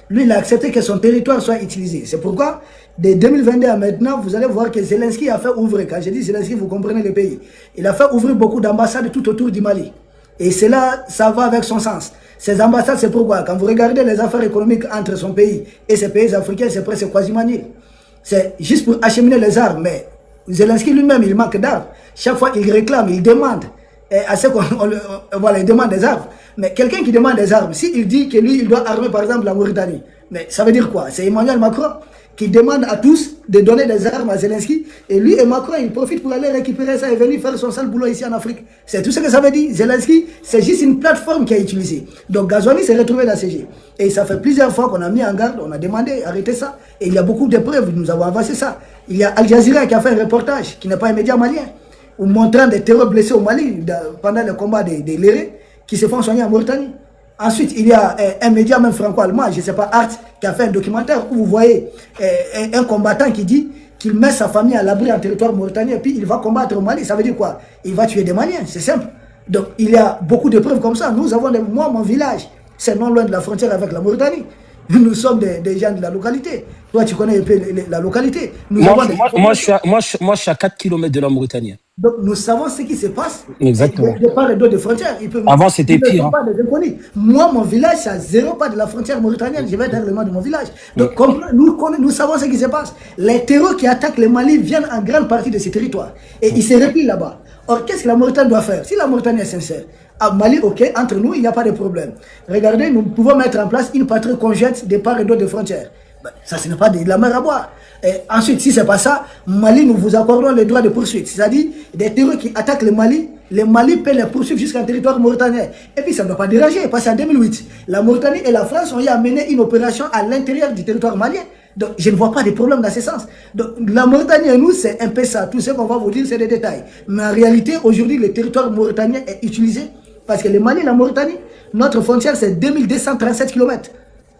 Lui, il a accepté que son territoire soit utilisé. C'est pourquoi, de 2022 à maintenant, vous allez voir que Zelensky a fait ouvrir, quand je dis Zelensky, vous comprenez le pays, il a fait ouvrir beaucoup d'ambassades tout autour du Mali. Et cela, ça va avec son sens. Ces ambassades, c'est pourquoi, quand vous regardez les affaires économiques entre son pays et ces pays africains, c'est presque quasiment nul. C'est juste pour acheminer les armes, mais Zelensky lui-même, il manque d'armes. Chaque fois, il réclame, il demande, à ce qu'on voilà, il demande des armes. Mais quelqu'un qui demande des armes, s'il dit que lui, il doit armer par exemple la Mauritanie, mais ça veut dire quoi? C'est Emmanuel Macron qui demande à tous de donner des armes à Zelensky, et lui et Macron, ils profitent pour aller récupérer ça et venir faire son sale boulot ici en Afrique. C'est tout ce que ça veut dire. Zelensky, c'est juste une plateforme qu'il a utilisée. Donc Ghazouani s'est retrouvé dans CG. Et ça fait plusieurs fois qu'on a mis en garde, on a demandé d'arrêter ça. Et il y a beaucoup de preuves, nous avons avancé ça. Il y a Al Jazeera qui a fait un reportage, qui n'est pas un média malien, où montrant des terreurs blessés au Mali pendant le combat des Lérés, qui se font soigner en Mauritanie. Ensuite, il y a un média même franco-allemand, je ne sais pas, Art, qui a fait un documentaire où vous voyez un combattant qui dit qu'il met sa famille à l'abri en territoire mauritanien et puis il va combattre au Mali. Ça veut dire quoi? Il va tuer des Maliens, c'est simple. Donc, il y a beaucoup de preuves comme ça. Nous avons, moi, mon village, c'est non loin de la frontière avec la Mauritanie. Nous sommes des gens de la localité. Toi, tu connais un peu la localité. Moi, je suis à 4 km de la Mauritanie. Donc, nous savons ce qui se passe. Exactement. De part et d'autre des frontières. Avant, c'était pire. Pas des inconnus. Moi, mon village, c'est à 0 pas de la frontière mauritanienne. Je vais dans le nom de mon village. Donc, nous savons ce qui se passe. Les terreurs qui attaquent le Mali viennent en grande partie de ces territoires. Et ils se replient là-bas. Or, qu'est-ce que la Mauritanie doit faire? Si la Mauritanie est sincère, à Mali, ok, entre nous, il n'y a pas de problème. Regardez, nous pouvons mettre en place une patrouille conjointe de part et d'autre des frontières. Ben, ça, ce n'est pas de la mer à boire. Et ensuite, si ce n'est pas ça, Mali, nous vous accordons le droit de poursuite. C'est-à-dire, des terroristes qui attaquent le Mali peut les poursuivre jusqu'en territoire mauritanien. Et puis, ça ne doit pas déranger, parce qu'en 2008, la Mauritanie et la France ont eu à mener une opération à l'intérieur du territoire malien. Donc, je ne vois pas de problème dans ce sens. Donc, la Mauritanie et nous, c'est un peu ça. Tout ce qu'on va vous dire, c'est des détails. Mais en réalité, aujourd'hui, le territoire mauritanien est utilisé parce que le Mali et la Mauritanie, notre frontière, c'est 2237 km.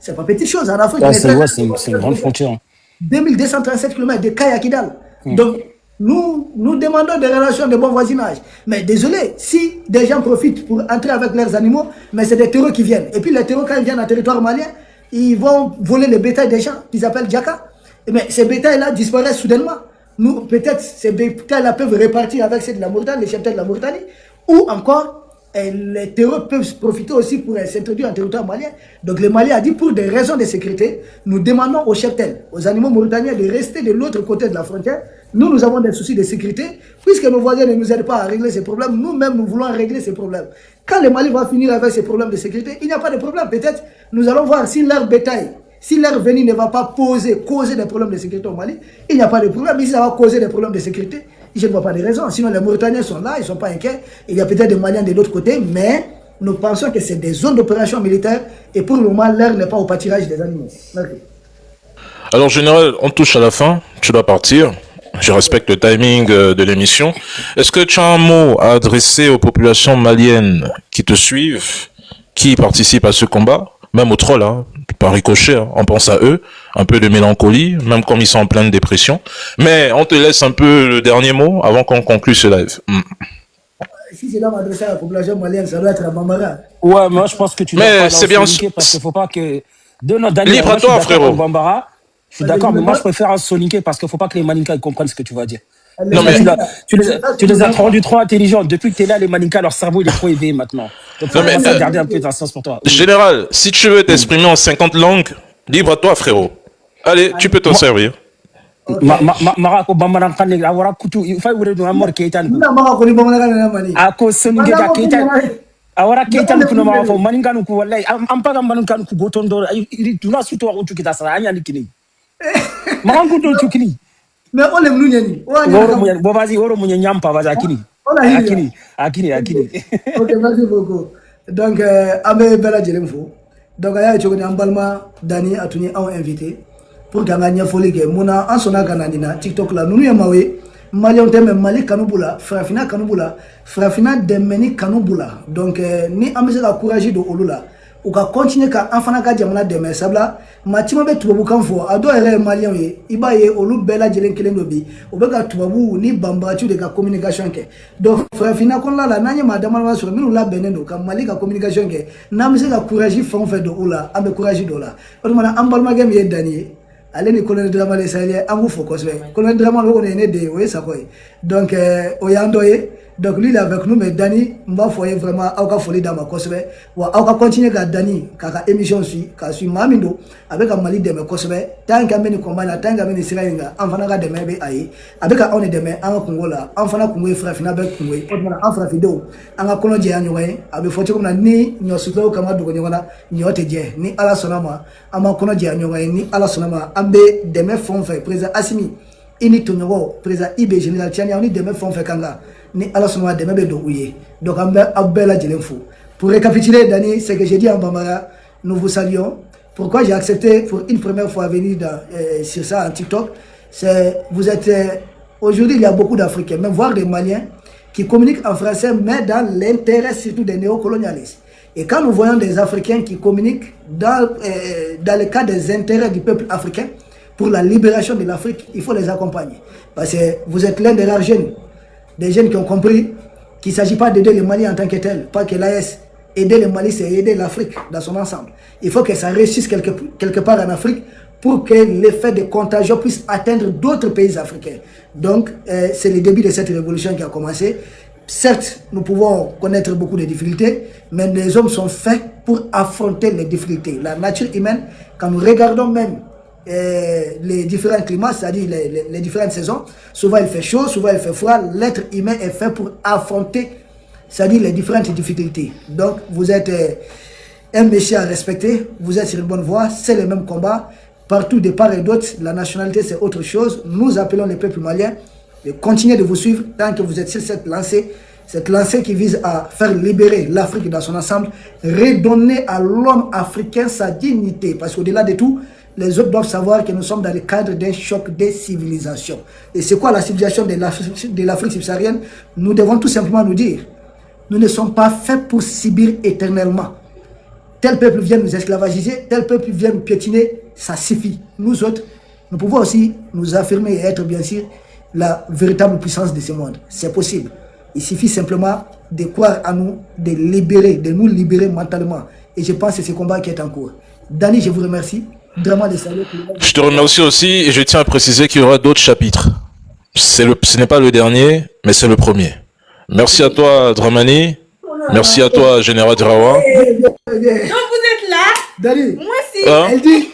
C'est pas petite chose. En Afrique, c'est une grande frontière. 2237 km de Kaya à Kidal. Donc, nous demandons des relations de bon voisinage. Mais désolé, si des gens profitent pour entrer avec leurs animaux, mais c'est des terreurs qui viennent. Et puis les terreurs, quand ils viennent en territoire malien, ils vont voler le bétail des gens, qu'ils appellent Djaka. Mais ces bétails-là disparaissent soudainement. Nous, peut-être, ces bétails-là peuvent répartir avec ceux de la Mauritanie, les cheptels de la Mauritanie. Ou encore, les terreurs peuvent profiter aussi pour s'introduire en territoire malien. Donc le Mali a dit, pour des raisons de sécurité, nous demandons aux cheptels, aux animaux mauritaniens de rester de l'autre côté de la frontière. Nous avons des soucis de sécurité. Puisque nos voisins ne nous aident pas à régler ces problèmes, nous-mêmes, nous voulons régler ces problèmes. Quand le Mali va finir avec ces problèmes de sécurité, il n'y a pas de problème. Peut-être, nous allons voir si leur bétail, si leur venue ne va pas causer des problèmes de sécurité au Mali, il n'y a pas de problème. Mais si ça va causer des problèmes de sécurité, je ne vois pas de raison. Sinon, les Mauritaniens sont là, ils ne sont pas inquiets. Il y a peut-être des Maliens de l'autre côté, mais nous pensons que c'est des zones d'opération militaire et pour le moment, l'air n'est pas au pâturage des animaux. Merci. Alors, général, on touche à la fin. Tu dois partir. Je respecte le timing de l'émission. Est-ce que tu as un mot à adresser aux populations maliennes qui te suivent, qui participent à ce combat, même aux trolls, hein, par ricochet, hein, on pense à eux, un peu de mélancolie, même comme ils sont en pleine dépression. Mais on te laisse un peu le dernier mot avant qu'on conclue ce live. Si je dois m'adresser à la population malienne, ça doit être à Bambara. Ouais, moi je pense que tu dois mais c'est bien sûr. Parce qu'il ne faut pas que... Libre à toi, frérot. Bambara, je suis d'accord, mais moi je préfère un soninké parce qu'il ne faut pas que les Maninkas comprennent ce que tu vas dire. Non, mais... tu les as rendus trop intelligents. Depuis que tu es là, les Maninkas, leur cerveau il est trop éveillé maintenant. Donc il faut garder un peu d'inscience pour toi. Général, si tu veux t'exprimer en 50 langues, libre à toi, frérot. Allez, tu peux t'en servir. Marako Bambara Kane, Awara Kutu, il faut ouvrir un mort Keitan. Ako Soninké Keitan. Awara Keitan Kunoma, Maninkan Kuwalai, Ampaga Maninkan Kubotondo, do not suit what you get as I am kini. Marangu don't you kini. Mais on l'aime nous Yanni. Bobazi Oro Munyampa va Akini. Akini. Ok, merci beaucoup. Donc, Abe Bella Djelemfo. Donc, il y a un Balma, Dani, Atuni, a invité pour gagner folie que Mona, en son aganadina, TikTok là, nous y amawe, Malion teme Mali Kanubula, Frafina Kanubula, Frafina Demeni Kanubula. Donc, ni amese la courage de Olula. ou ka continuer ka enfana ka jamana demain sabla matima be tubabu kan fo ado ere malien ye iba ye olu bela jelen kelen do bi o be ka tubabu ni bambatu de ka communication ke donc frère fina kon la nanye madama wa sur minu la benendo ka mali ka communication ke na mi se ka courage fon fait do oula ambe courage do la o mana ambalma gem ye dani ale ni colonel drama le sale angu fo kosbe colonel drama lo ne de o ça koy donc o yandoye donc lui il est avec nous mais Dani m'a foyer vraiment aucun folie dans ma cosbe ou aucun continuer à Dani kaka émission suit ka suit mamindo avec un mali de me cosbe tant qu'à meni combat tant qu'à meni sirainga enfana ga de me ayi avec on est demain en Congo là enfana Congo frère fina avec Congo on fera vidéo en kono je anyoy avec photo comme ni nyosuto kama dogo nyona nyote je ni ala sonama ama kono je anyoy ni ala sonama ambe demain fond fait président Assimi ini tonyo président IB général Tiania ni demain fond fait kanga ni ala sonoma demain be do ouye donc abela jelenfo pour récapituler Dani ce que j'ai dit en Bambara nous vous saluons pourquoi j'ai accepté pour une première fois venir sur ça en TikTok c'est vous êtes aujourd'hui il y a beaucoup d'Africains même voire des Maliens qui communiquent en français mais dans l'intérêt surtout des néocolonialistes et quand nous voyons des Africains qui communiquent dans le cas des intérêts du peuple africain pour la libération de l'Afrique il faut les accompagner parce que vous êtes l'un des rares jeunes des jeunes qui ont compris qu'il ne s'agit pas d'aider les Mali en tant que tel, pas que l'AS aider les Mali, c'est aider l'Afrique dans son ensemble. Il faut que ça réussisse quelque part en Afrique pour que l'effet de contagion puisse atteindre d'autres pays africains. Donc, c'est le début de cette révolution qui a commencé. Certes, nous pouvons connaître beaucoup de difficultés, mais les hommes sont faits pour affronter les difficultés. La nature humaine, quand nous regardons même les différents climats, c'est-à-dire les différentes saisons. Souvent il fait chaud, souvent il fait froid. L'être humain est fait pour affronter, c'est-à-dire les différentes difficultés. Donc vous êtes un monsieur à respecter, vous êtes sur une bonne voie, c'est le même combat. Partout de part et d'autre, la nationalité c'est autre chose. Nous appelons les peuples maliens de continuer de vous suivre tant que vous êtes sur cette lancée qui vise à faire libérer l'Afrique dans son ensemble, redonner à l'homme africain sa dignité. Parce qu'au-delà de tout, les autres doivent savoir que nous sommes dans le cadre d'un choc des civilisations. Et c'est quoi la civilisation de l'Afrique subsaharienne? Nous devons tout simplement nous dire, nous ne sommes pas faits pour subir éternellement. Tel peuple vient nous esclavagiser, tel peuple vient nous piétiner, ça suffit. Nous autres, nous pouvons aussi nous affirmer et être bien sûr la véritable puissance de ce monde. C'est possible. Il suffit simplement de croire à nous, de nous libérer mentalement. Et je pense que c'est ce combat qui est en cours. Dani, je vous remercie. Je te remercie aussi et je tiens à préciser qu'il y aura d'autres chapitres. Ce n'est pas le dernier, mais c'est le premier. Merci à toi, Dramani. Merci à toi, Général Drawa. Donc vous êtes là. Dani. Moi aussi. Hein? Elle dit.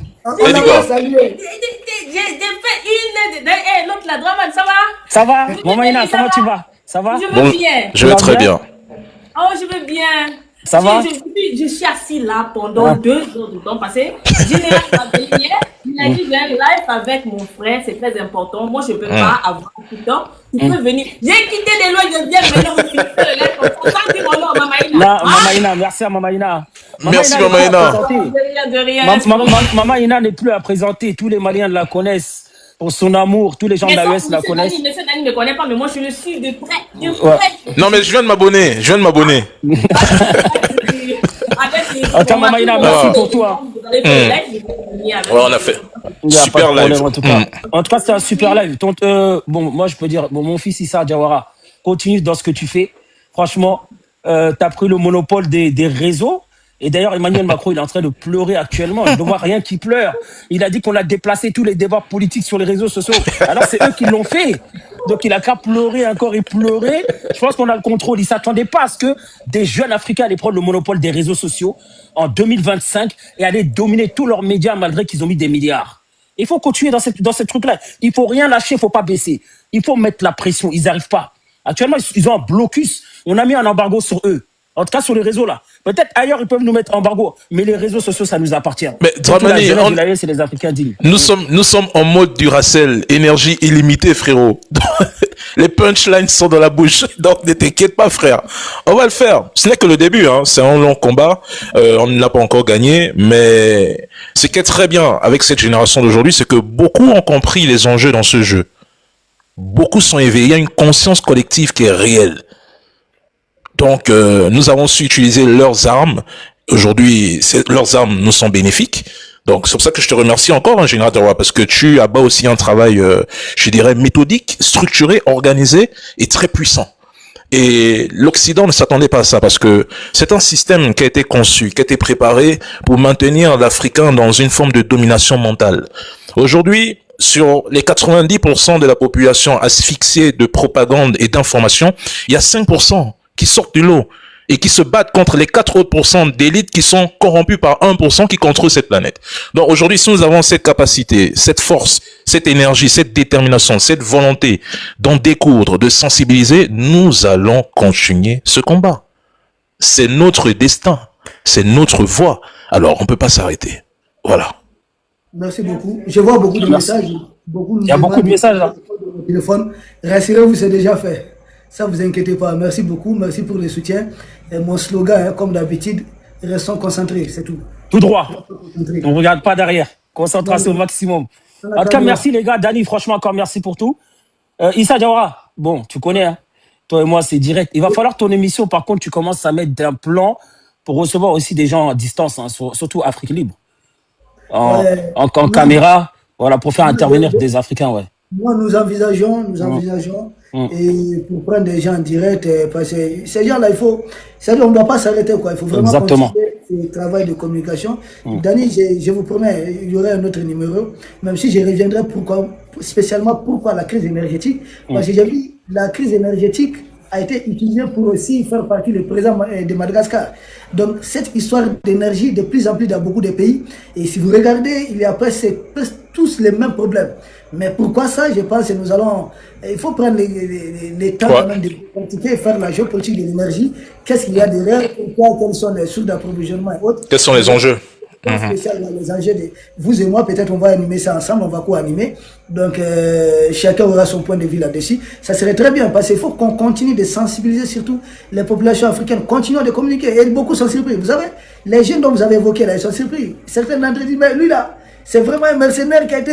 Elle dit quoi? J'ai fait une... L'autre, la Dramani, ça va? Ça va? Maman Ina, comment tu vas? Ça va? Je vais bien. Je vais très bien. Oh, je vais bien. Ça va? Je suis assis là pendant 2 heures de temps passé. Général m'a dit hier, il a dit j'ai un live avec mon frère, c'est très important. Moi, je ne peux pas avoir tout le temps. Tu peux venir. J'ai quitté des lois, je viens maintenant aussi faire le live comme ça. Dis mon nom, Mama Ina. Là, Mama Ina, merci à Mama Ina. Merci, Mama Ina. De rien. Mama Ina n'est plus à présenter. Tous les Maliens la connaissent. Pour son amour, tous les gens de l'AES la connaissent. Monsieur Dani ne me connaît pas, mais moi je le suis de près. Non, mais je viens de m'abonner. Attends, Mama Ina, merci pour toi. Ouais, on a fait. Super live. En tout cas, c'est un super live. Bon, moi, je peux dire, bon, mon fils Issa Diawara, continue dans ce que tu fais. Franchement, t'as pris le monopole des réseaux. Et d'ailleurs, Emmanuel Macron, il est en train de pleurer actuellement. Je ne vois rien qui pleure. Il a dit qu'on a déplacé tous les débats politiques sur les réseaux sociaux. Alors, c'est eux qui l'ont fait. Donc, il a qu'à pleurer encore et pleurer. Je pense qu'on a le contrôle. Il ne s'attendait pas à ce que des jeunes Africains allaient prendre le monopole des réseaux sociaux en 2025 et allaient dominer tous leurs médias malgré qu'ils ont mis des milliards. Il faut continuer dans ce truc-là. Il ne faut rien lâcher, il ne faut pas baisser. Il faut mettre la pression. Ils n'arrivent pas. Actuellement, ils ont un blocus. On a mis un embargo sur eux. En tout cas, sur les réseaux, là. Peut-être ailleurs, ils peuvent nous mettre embargo. Mais les réseaux sociaux, ça nous appartient. Mais Dramani, c'est les Africains dignes. Nous sommes en mode Duracell, énergie illimitée, frérot. Les punchlines sont dans la bouche. Donc, ne t'inquiète pas, frère. On va le faire. Ce n'est que le début, hein. C'est un long combat. On ne l'a pas encore gagné. Mais ce qui est très bien avec cette génération d'aujourd'hui, c'est que beaucoup ont compris les enjeux dans ce jeu. Beaucoup sont éveillés. Il y a une conscience collective qui est réelle. Donc, nous avons su utiliser leurs armes Aujourd'hui, leurs armes nous sont bénéfiques. Donc, c'est pour ça que je te remercie encore, hein, Général Terroir, parce que tu abats aussi un travail, je dirais, méthodique, structuré, organisé et très puissant. Et l'Occident ne s'attendait pas à ça, parce que c'est un système qui a été conçu, qui a été préparé pour maintenir l'Africain dans une forme de domination mentale. Aujourd'hui, sur les 90% de la population asphyxiée de propagande et d'information, il y a 5% qui sortent du lot et qui se battent contre les 4% d'élites qui sont corrompus par 1% qui contrôlent cette planète. Donc aujourd'hui, si nous avons cette capacité, cette force, cette énergie, cette détermination, cette volonté d'en découdre, de sensibiliser, nous allons continuer ce combat. C'est notre destin, c'est notre voie. Alors, on ne peut pas s'arrêter. Voilà. Merci beaucoup. Je vois beaucoup de messages. Il y a beaucoup de messages là. Téléphone. Rassurez-vous, c'est déjà fait. Ça, vous inquiétez pas. Merci beaucoup. Merci pour le soutien. Et mon slogan, hein, comme d'habitude, restons concentrés, c'est tout. Tout droit. On ne regarde pas derrière. Concentration au maximum. En tout cas, merci les gars. Dani, franchement, encore merci pour tout. Issa Diawara, bon, tu connais, hein. Toi et moi, c'est direct. Il va falloir ton émission, par contre, tu commences à mettre un plan pour recevoir aussi des gens à distance, hein, surtout Afrique Libre. En caméra, voilà, pour faire intervenir des Africains, ouais. Moi, nous envisageons, et pour prendre des gens en direct, parce que ces gens-là, c'est-à-dire, on ne doit pas s'arrêter, quoi. Il faut vraiment continuer ce travail de communication. Dani, je vous promets, il y aurait un autre numéro, même si je reviendrai spécialement pourquoi la crise énergétique, parce que j'ai vu la crise énergétique a été utilisée pour aussi faire partie du président de Madagascar. Donc, cette histoire d'énergie, de plus en plus dans beaucoup de pays, et si vous regardez, il y a presque tous les mêmes problèmes. Mais pourquoi ça? Je pense que nous allons... Il faut prendre les temps quand même de pratiquer et faire la géopolitique de l'énergie. Qu'est-ce qu'il y a derrière? Quels sont les sources d'approvisionnement et autres? Quels sont les enjeux? Les enjeux de... Vous et moi, peut-être on va animer ça ensemble, on va co-animer. Donc, chacun aura son point de vue là-dessus. Ça serait très bien parce qu'il faut qu'on continue de sensibiliser surtout les populations africaines. Continuons de communiquer. Et beaucoup sont surpris. Vous savez, les jeunes dont vous avez évoqué là, ils sont surpris. Certains d'entre eux disent, mais lui là, c'est vraiment un mercenaire qui a été...